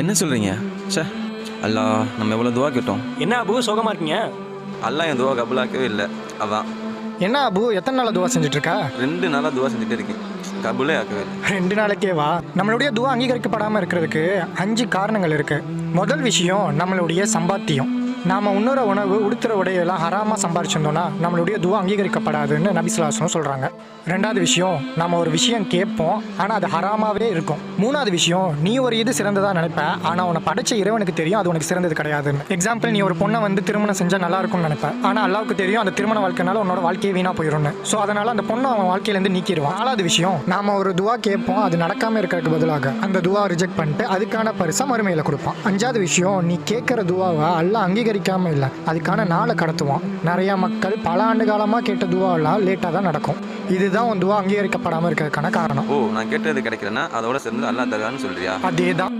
என்ன சொல்கிறீங்க? ச்சே, அல்லா நம்ம எவ்வளோ துவா கேட்டோம். என்ன அபு சோகமாக இருக்கீங்க? அல்லா என் துவா கபுலாக்கவே இல்லை. அதான் என்ன அபு, எத்தனை நாளாக துவா செஞ்சுட்டு இருக்கா? 2 நாளாக துவா செஞ்சுட்டே இருக்கேன், கபுலே ஆக்கவே இல்லை. 2 நாளைக்கேவா? நம்மளுடைய துவா அங்கீகரிக்கப்படாமல் இருக்கிறதுக்கு 5 காரணங்கள் இருக்கு. முதல் விஷயம் நம்மளுடைய சம்பாத்தியம். நாம் உண்ணுற உணவு, உடுத்துற உடையெல்லாம் ஹராமாக சம்பாரிச்சிருந்தோம்னா நம்மளுடைய துவா அங்கீகரிக்கப்படாதுன்னு நபி ஸல்லல்லாஹு அலைஹி வஸல்லம் சொல்கிறாங்க. 2வது விஷயம், நம்ம ஒரு விஷயம் கேட்போம் ஆனால் அது ஹராமாகவே இருக்கும். 3வது விஷயம், நீ ஒரு இது சிறந்ததாக நினைப்ப ஆனால் உன்னை படைச்ச இறைவனுக்கு தெரியும் அது உனக்கு சிறந்தது கிடையாதுன்னு. எக்ஸாம்பிள், நீ ஒரு பொண்ணை திருமணம் செஞ்சால் நல்லா இருக்கும்னு நினைப்ப, ஆனால் அல்லாவுக்கு தெரியும் அந்த திருமண வாழ்க்கைனால உன்னோட வாழ்க்கையை வீணாக போயிடும்னு. ஸோ அதனால் அந்த பொண்ணை அவன் வாழ்க்கையிலேருந்து நீக்கிடுவான். 4வது விஷயம், நாம் ஒரு துவா கேட்போம், அது நடக்காமல் இருக்கிறதுக்கு பதிலாக அந்த துவா ரிஜெக்ட் பண்ணிட்டு அதுக்கான பரிசை மறுமையில் கொடுப்பான். 5வது விஷயம், நீ கேட்குற துவாவை அல்லாஹ் அங்கீகரிக்காமல் இல்லை, அதுக்கான நாளை கடத்துவான். நிறைய மக்கள் பல ஆண்டு காலமாக கேட்ட துவாவெல்லாம் லேட்டாக தான் நடக்கும். இதுதான் உன் துவா அங்கீகரிக்கப்படாமல் இருக்கிறதுக்கான காரணம். ஓ, நான் கேட்டது கிடைக்கலன்னா அதோட சேர்ந்து அல்லா தருவான்னு சொல்றியா? அதே தான்.